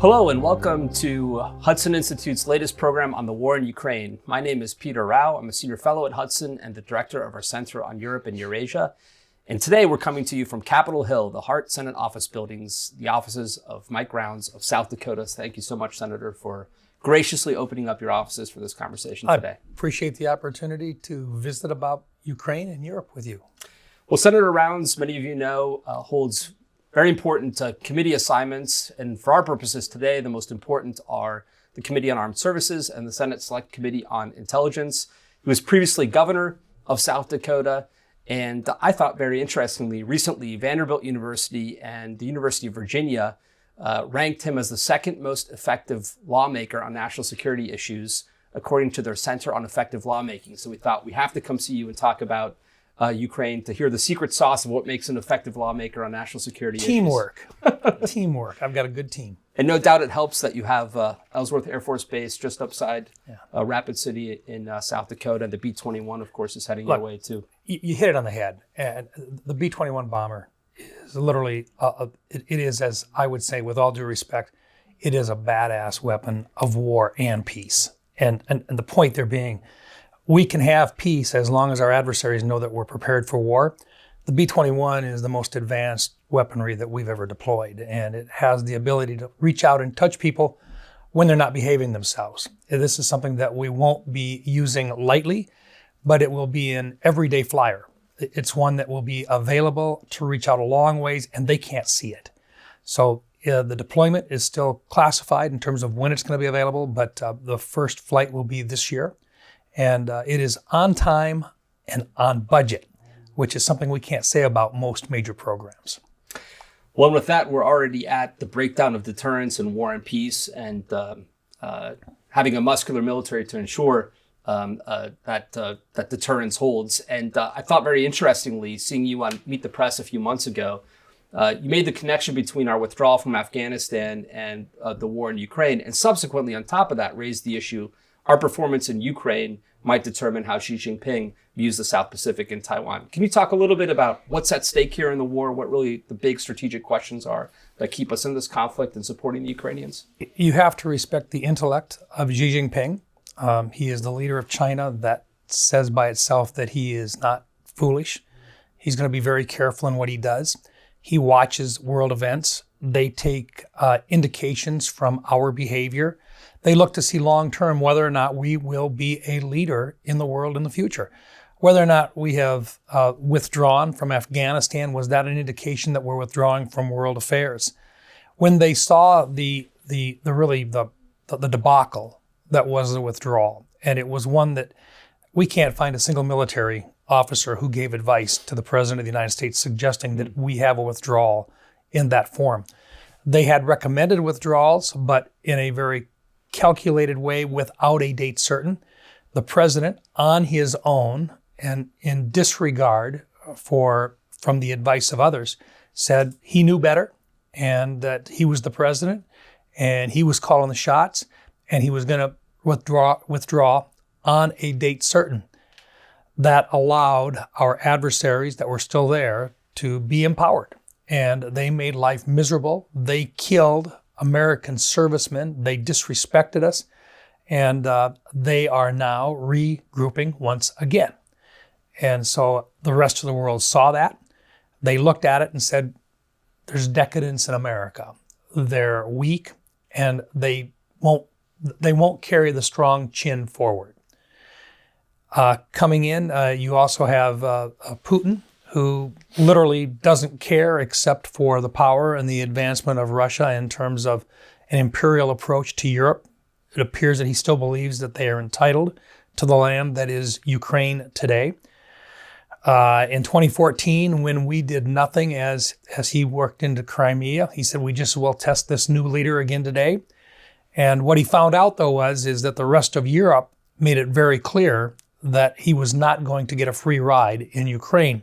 Hello and welcome to Hudson Institute's latest program on the war in Ukraine. My name is Peter Rao. I'm a senior fellow at Hudson and the director of our Center on Europe and Eurasia. And today we're coming to you from Capitol Hill, the Hart Senate office buildings, the offices of Mike Rounds of South Dakota. Thank you so much, Senator, for graciously opening up your offices for this conversation today. I appreciate the opportunity to visit about Ukraine and Europe with you. Well, Senator Rounds, many of you know, holds very important committee assignments. And for our purposes today, the most important are the Committee on Armed Services and the Senate Select Committee on Intelligence. He was previously governor of South Dakota. And I thought very interestingly, recently, Vanderbilt University and the University of Virginia ranked him as the second most effective lawmaker on national security issues, according to their Center on Effective Lawmaking. So we thought we have to come see you and talk about Ukraine to hear the secret sauce of what makes an effective lawmaker on national security Teamwork. Teamwork. I've got a good team. And no doubt it helps that you have Ellsworth Air Force Base just outside Rapid City in South Dakota. And the B-21, of course, is heading your way too. You hit it on the head. And the B-21 bomber is literally, it is, as I would say, with all due respect, it is a badass weapon of war and peace. And the point there being, we can have peace as long as our adversaries know that we're prepared for war. The B-21 is the most advanced weaponry that we've ever deployed, and it has the ability to reach out and touch people when they're not behaving themselves. This is something that we won't be using lightly, but it will be an everyday flyer. It's one that will be available to reach out a long ways, and they can't see it. So the deployment is still classified in terms of when it's going to be available, but the first flight will be this year. And it is on time and on budget, which is something we can't say about most major programs. Well, and with that, we're already at the breakdown of deterrence and war and peace, and having a muscular military to ensure that deterrence holds. And I thought very interestingly, seeing you on Meet the Press a few months ago, you made the connection between our withdrawal from Afghanistan and the war in Ukraine, and subsequently on top of that raised the issue our performance in Ukraine might determine how Xi Jinping views the South Pacific and Taiwan. Can you talk a little bit about what's at stake here in the war, what really the big strategic questions are that keep us in this conflict and supporting the Ukrainians? You have to respect the intellect of Xi Jinping. He is the leader of China. That says by itself that he is not foolish. He's going to be very careful in what he does. He watches world events. They take indications from our behavior. They look to see long-term whether or not we will be a leader in the world in the future. Whether or not we have withdrawn from Afghanistan, was that an indication that we're withdrawing from world affairs? When they saw the debacle that was the withdrawal, and it was one that we can't find a single military officer who gave advice to the President of the United States suggesting that we have a withdrawal in that form. They had recommended withdrawals, but in a very calculated way without a date certain. The president, on his own and in disregard from the advice of others, said he knew better and that he was the president and he was calling the shots and he was going to withdraw on a date certain. That allowed our adversaries that were still there to be empowered, and they made life miserable. They killed American servicemen. They disrespected us, and they are now regrouping once again. And so the rest of the world saw that. They looked at it and said, there's decadence in America. They're weak, and they won't carry the strong chin forward. Coming in, you also have Putin, who literally doesn't care except for the power and the advancement of Russia in terms of an imperial approach to Europe. It appears that he still believes that they are entitled to the land that is Ukraine today. In 2014, when we did nothing as he worked into Crimea, he said, we just will test this new leader again today. And what he found out, though, is that the rest of Europe made it very clear that he was not going to get a free ride in Ukraine.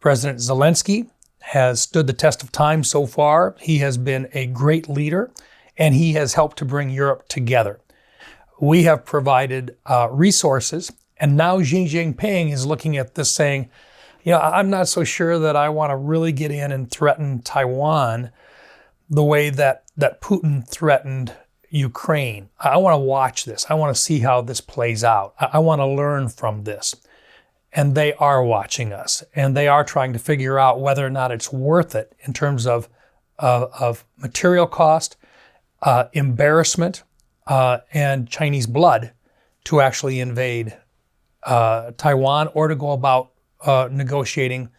President Zelensky has stood the test of time so far. He has been a great leader, and he has helped to bring Europe together. We have provided resources, and now Xi Jinping is looking at this saying, I'm not so sure that I want to really get in and threaten Taiwan the way that Putin threatened Ukraine. I want to watch this. I want to see how this plays out. I want to learn from this. And they are watching us, and they are trying to figure out whether or not it's worth it in terms of material cost, embarrassment, and Chinese blood to actually invade Taiwan, or to go about negotiating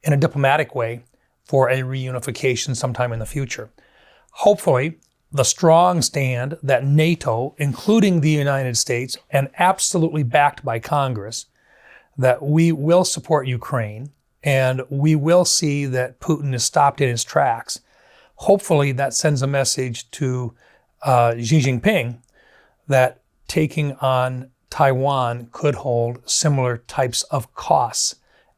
in a diplomatic way for a reunification sometime in the future. Hopefully, the strong stand that NATO, including the United States, and absolutely backed by Congress, that we will support Ukraine and we will see that Putin is stopped in his tracks. Hopefully that sends a message to Xi Jinping that taking on Taiwan could hold similar types of costs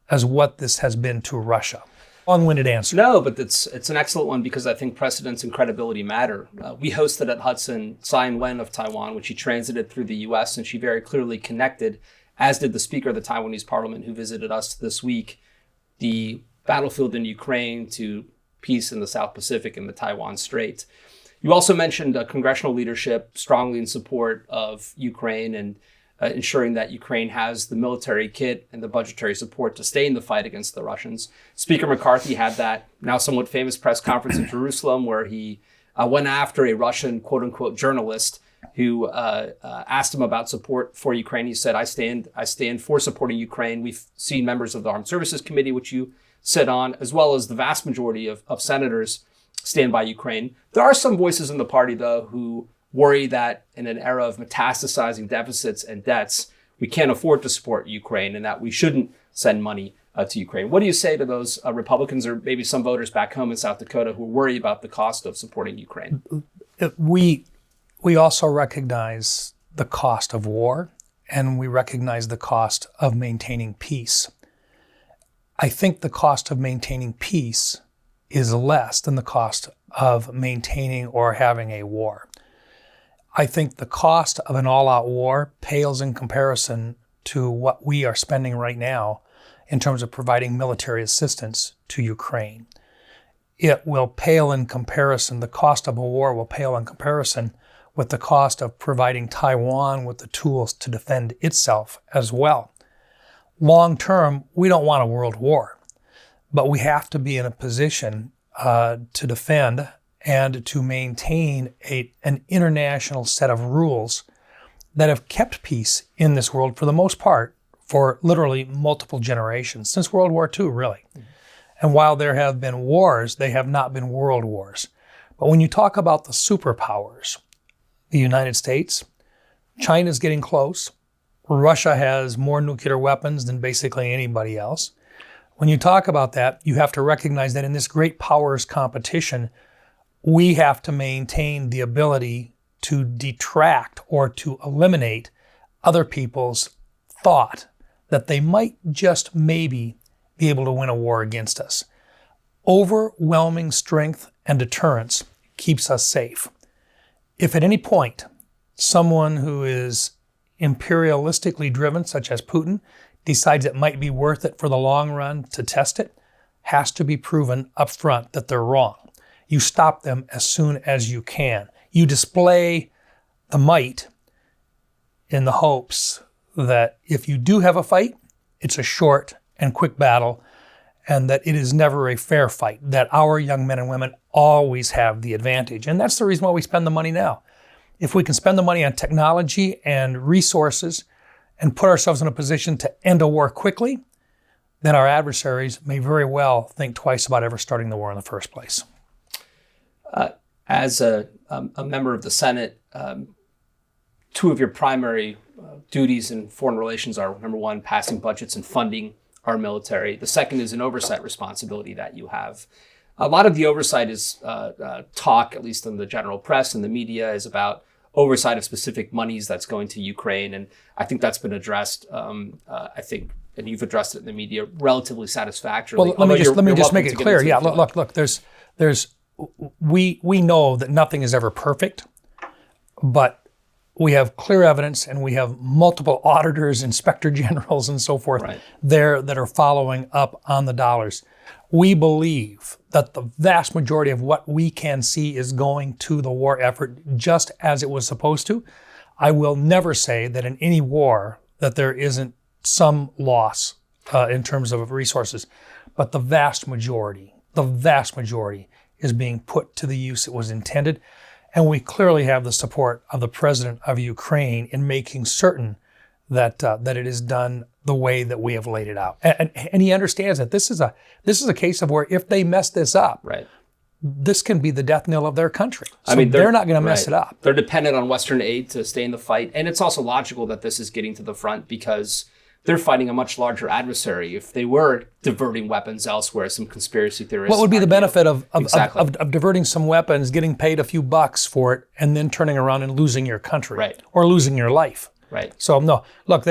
as what this has been to Russia. Long-winded answer. No, but it's an excellent one, because I think precedence and credibility matter. We hosted at Hudson Tsai Ing-wen of Taiwan when she transited through the U.S., and she very clearly connected, as did the Speaker of the Taiwanese Parliament who visited us this week, the battlefield in Ukraine to peace in the South Pacific and the Taiwan Strait. You also mentioned congressional leadership strongly in support of Ukraine and ensuring that Ukraine has the military kit and the budgetary support to stay in the fight against the Russians. Speaker McCarthy had that now somewhat famous press conference in Jerusalem where he went after a Russian quote-unquote journalist who asked him about support for Ukraine. He said, I stand for supporting Ukraine. We've seen members of the Armed Services Committee, which you sit on, as well as the vast majority of senators stand by Ukraine. There are some voices in the party, though, who worry that in an era of metastasizing deficits and debts, we can't afford to support Ukraine and that we shouldn't send money to Ukraine. What do you say to those Republicans or maybe some voters back home in South Dakota who worry about the cost of supporting Ukraine? We also recognize the cost of war, and we recognize the cost of maintaining peace. I think the cost of maintaining peace is less than the cost of maintaining or having a war. I think the cost of an all-out war pales in comparison to what we are spending right now in terms of providing military assistance to Ukraine. It will pale in comparison, the cost of a war will pale in comparison with the cost of providing Taiwan with the tools to defend itself as well. Long term, we don't want a world war, but we have to be in a position to defend and to maintain an international set of rules that have kept peace in this world for the most part for literally multiple generations, since World War II, really. Mm-hmm. And while there have been wars, they have not been world wars. But when you talk about the superpowers, the United States, China's getting close. Russia has more nuclear weapons than basically anybody else. When you talk about that, you have to recognize that in this great powers competition, we have to maintain the ability to detract or to eliminate other people's thought that they might just maybe be able to win a war against us. Overwhelming strength and deterrence keeps us safe. If at any point someone who is imperialistically driven, such as Putin, decides it might be worth it for the long run to test it, has to be proven up front that they're wrong. You stop them as soon as you can. You display the might in the hopes that if you do have a fight, it's a short and quick battle, and that it is never a fair fight, that our young men and women always have the advantage. And that's the reason why we spend the money now. If we can spend the money on technology and resources and put ourselves in a position to end a war quickly, then our adversaries may very well think twice about ever starting the war in the first place. As a member of the Senate, two of your primary duties in foreign relations are, number one, passing budgets and funding our military. The second is an oversight responsibility that you have. A lot of the oversight is talk, at least in the general press and the media, is about oversight of specific monies that's going to Ukraine. And I think that's been addressed, I think, and you've addressed it in the media relatively satisfactorily. Well, let me just make it clear. Yeah, look, we know that nothing is ever perfect, but we have clear evidence and we have multiple auditors, inspector generals, and so forth there that are following up on the dollars. We believe that the vast majority of what we can see is going to the war effort just as it was supposed to. I will never say that in any war that there isn't some loss in terms of resources, but the vast majority is being put to the use it was intended. And we clearly have the support of the president of Ukraine in making certain that it is done the way that we have laid it out. And he understands that this is a case of where if they mess this up, Right. this can be the death knell of their country. So I mean, they're not going to mess it up. They're dependent on Western aid to stay in the fight. And it's also logical that this is getting to the front because they're fighting a much larger adversary. If they were diverting weapons elsewhere, some conspiracy theorists... What would be the benefit of Exactly. diverting some weapons, getting paid a few bucks for it, and then turning around and losing your country Right. or losing your life? Right. So no, look,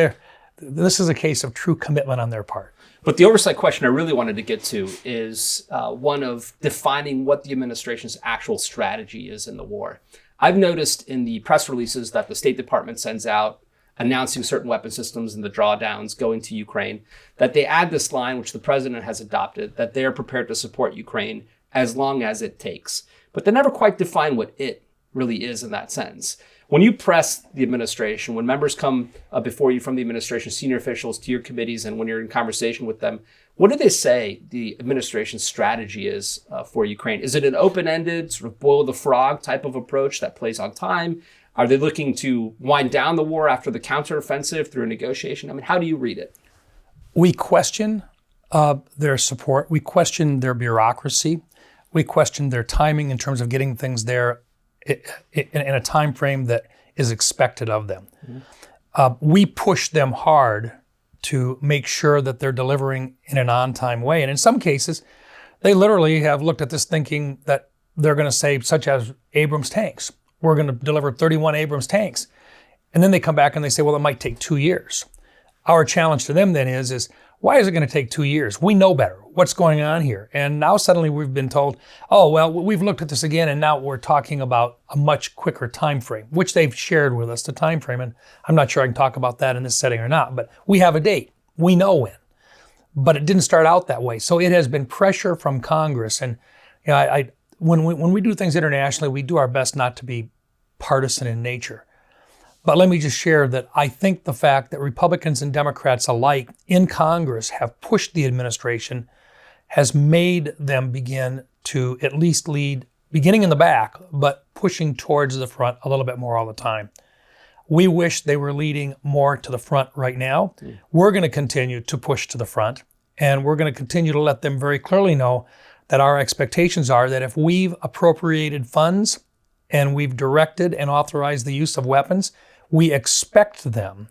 this is a case of true commitment on their part. But the oversight question I really wanted to get to is one of defining what the administration's actual strategy is in the war. I've noticed in the press releases that the State Department sends out announcing certain weapon systems and the drawdowns going to Ukraine, that they add this line, which the president has adopted, that they are prepared to support Ukraine as long as it takes. But they never quite define what it really is in that sentence. When you press the administration, when members come before you from the administration, senior officials to your committees, and when you're in conversation with them, what do they say the administration's strategy is for Ukraine? Is it an open-ended, sort of boil the frog type of approach that plays on time? Are they looking to wind down the war after the counteroffensive through a negotiation? I mean, how do you read it? We question their support. We question their bureaucracy. We question their timing in terms of getting things there in a time frame that is expected of them. Mm-hmm. We push them hard to make sure that they're delivering in an on-time way. And in some cases, they literally have looked at this thinking that they're going to say, such as Abrams tanks. We're going to deliver 31 Abrams tanks. And then they come back and they say, well, it might take 2 years. Our challenge to them then is why is it going to take 2 years? We know better. What's going on here? And now suddenly we've been told, oh, well, we've looked at this again, and now we're talking about a much quicker time frame, which they've shared with us, the time frame. And I'm not sure I can talk about that in this setting or not, but we have a date. We know when. But it didn't start out that way. So it has been pressure from Congress. And you know, when we do things internationally, we do our best not to be partisan in nature. But let me just share that I think the fact that Republicans and Democrats alike in Congress have pushed the administration has made them begin to at least lead, beginning in the back, but pushing towards the front a little bit more all the time. We wish they were leading more to the front right now. We're going to continue to push to the front, and we're going to continue to let them very clearly know that our expectations are that if we've appropriated funds and we've directed and authorized the use of weapons, we expect them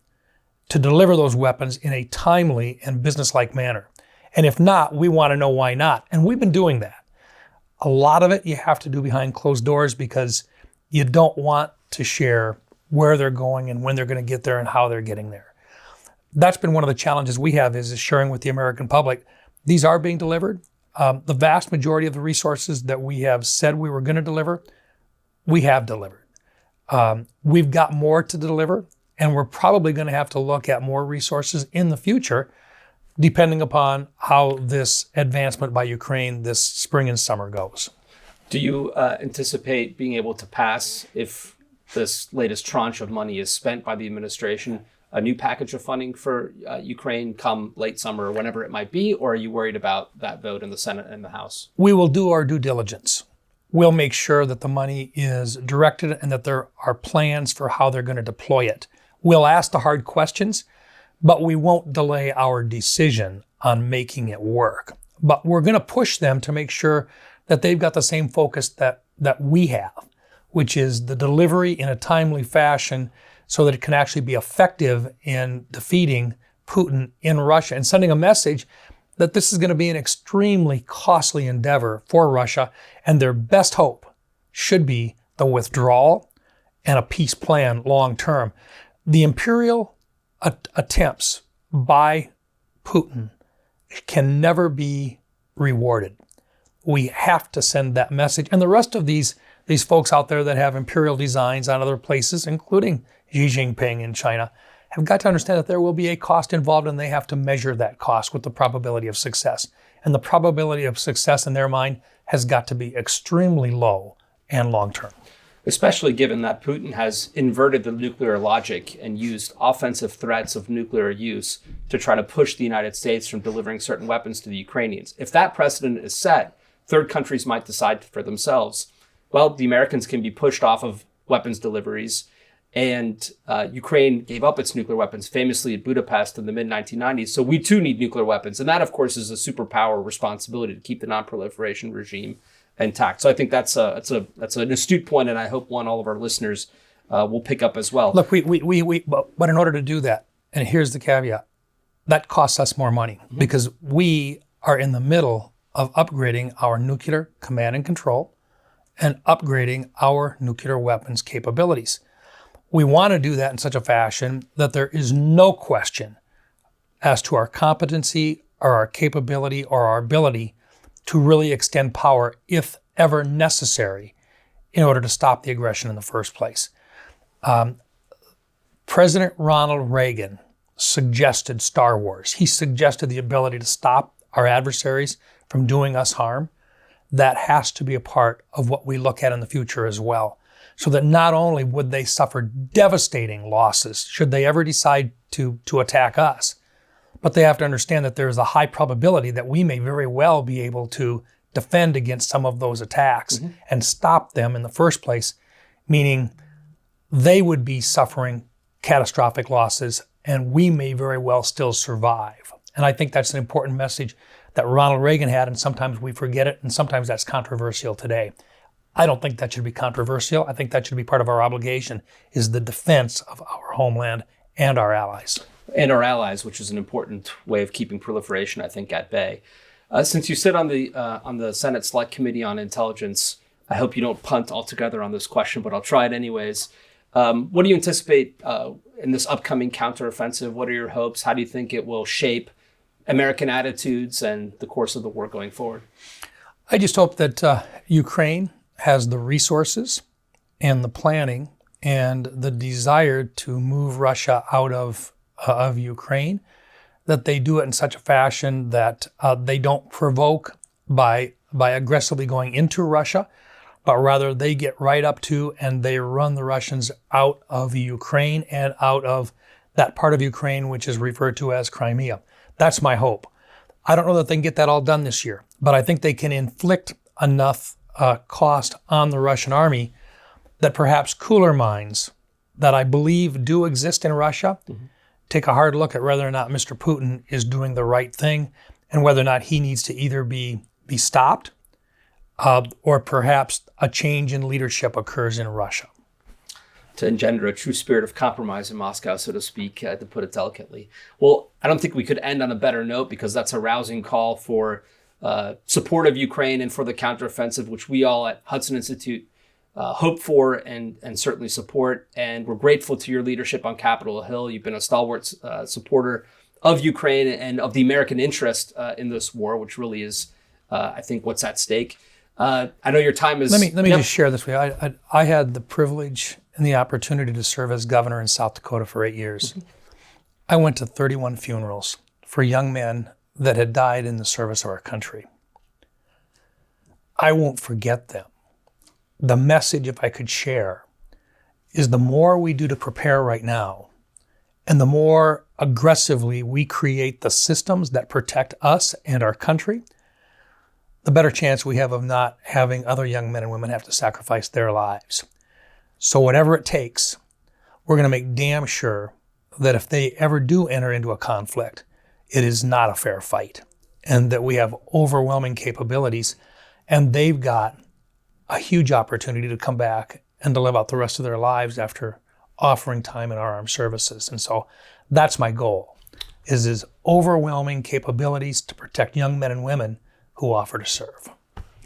to deliver those weapons in a timely and businesslike manner. And if not, we want to know why not. And we've been doing that. A lot of it you have to do behind closed doors because you don't want to share where they're going and when they're going to get there and how they're getting there. That's been one of the challenges we have is sharing with the American public. These are being delivered. The vast majority of the resources that we have said we were going to deliver, we have delivered. We've got more to deliver, and we're probably going to have to look at more resources in the future, depending upon how this advancement by Ukraine this spring and summer goes. Do you anticipate being able to pass, if this latest tranche of money is spent by the administration, a new package of funding for Ukraine come late summer or whenever it might be, or are you worried about that vote in the Senate and the House? We will do our due diligence. We'll make sure that the money is directed and that there are plans for how they're going to deploy it. We'll ask the hard questions, but we won't delay our decision on making it work. But we're going to push them to make sure that they've got the same focus that we have, which is the delivery in a timely fashion so that it can actually be effective in defeating Putin in Russia and sending a message that this is going to be an extremely costly endeavor for Russia, and their best hope should be the withdrawal and a peace plan long term. The imperial attempts by Putin can never be rewarded. We have to send that message. And the rest of these folks out there that have imperial designs on other places, including Xi Jinping in China, have got to understand that there will be a cost involved, and they have to measure that cost with the probability of success. And the probability of success in their mind has got to be extremely low and long-term. Especially given that Putin has inverted the nuclear logic and used offensive threats of nuclear use to try to push the United States from delivering certain weapons to the Ukrainians. If that precedent is set, third countries might decide for themselves, well, the Americans can be pushed off of weapons deliveries. And Ukraine gave up its nuclear weapons famously at Budapest in the mid-1990s. So we too need nuclear weapons. And that, of course, is a superpower responsibility to keep the non-proliferation regime intact. So I think that's an astute point, and I hope one all of our listeners will pick up as well. Look, but in order to do that, and here's the caveat, that costs us more money because we are in the middle of upgrading our nuclear command and control and upgrading our nuclear weapons capabilities. We want to do that in such a fashion that there is no question as to our competency or our capability or our ability to really extend power if ever necessary in order to stop the aggression in the first place. President Ronald Reagan suggested Star Wars. He suggested the ability to stop our adversaries from doing us harm. That has to be a part of what we look at in the future as well. So that not only would they suffer devastating losses should they ever decide to attack us, but they have to understand that there is a high probability that we may very well be able to defend against some of those attacks and stop them in the first place, meaning they would be suffering catastrophic losses and we may very well still survive. And I think that's an important message that Ronald Reagan had, and sometimes we forget it, and sometimes that's controversial today. I don't think that should be controversial. I think that should be part of our obligation, is the defense of our homeland and our allies. And our allies, which is an important way of keeping proliferation, I think, at bay. Since you sit on the Senate Select Committee on Intelligence, I hope you don't punt altogether on this question, but I'll try it anyways. What do you anticipate in this upcoming counteroffensive? What are your hopes? How do you think it will shape American attitudes and the course of the war going forward? I just hope that Ukraine has the resources and the planning and the desire to move Russia out of Ukraine, that they do it in such a fashion that they don't provoke by aggressively going into Russia, but rather they get right up to and they run the Russians out of Ukraine and out of that part of Ukraine which is referred to as Crimea. That's my hope. I don't know that they can get that all done this year, but I think they can inflict enough cost on the Russian army that perhaps cooler minds that I believe do exist in Russia take a hard look at whether or not Mr. Putin is doing the right thing and whether or not he needs to either be stopped or perhaps a change in leadership occurs in Russia. To engender a true spirit of compromise in Moscow, so to speak, to put it delicately. Well, I don't think we could end on a better note, because that's a rousing call for support of Ukraine and for the counteroffensive, which we all at Hudson Institute hope for and certainly support. And we're grateful to your leadership on Capitol Hill. You've been a stalwart supporter of Ukraine and of the American interest in this war, which really is, I think, what's at stake. I know your time is... Let me just share this with you. I had the privilege and the opportunity to serve as governor in South Dakota for 8 years. I went to 31 funerals for young men that had died in the service of our country. I won't forget them. The message, if I could share, is the more we do to prepare right now, and the more aggressively we create the systems that protect us and our country, the better chance we have of not having other young men and women have to sacrifice their lives. So whatever it takes, we're going to make damn sure that if they ever do enter into a conflict, it is not a fair fight, and that we have overwhelming capabilities, and they've got a huge opportunity to come back and to live out the rest of their lives after offering time in our armed services. And so that's my goal, is overwhelming capabilities to protect young men and women who offer to serve.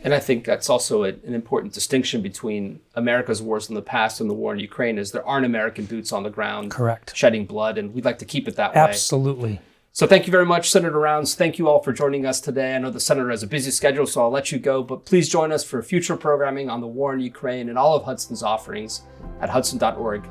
And I think that's also an important distinction between America's wars in the past and the war in Ukraine, is there aren't American boots on the ground. Correct. Shedding blood, and we'd like to keep it that way. Absolutely. So thank you very much, Senator Rounds. Thank you all for joining us today. I know the Senator has a busy schedule, so I'll let you go, but please join us for future programming on the war in Ukraine and all of Hudson's offerings at hudson.org.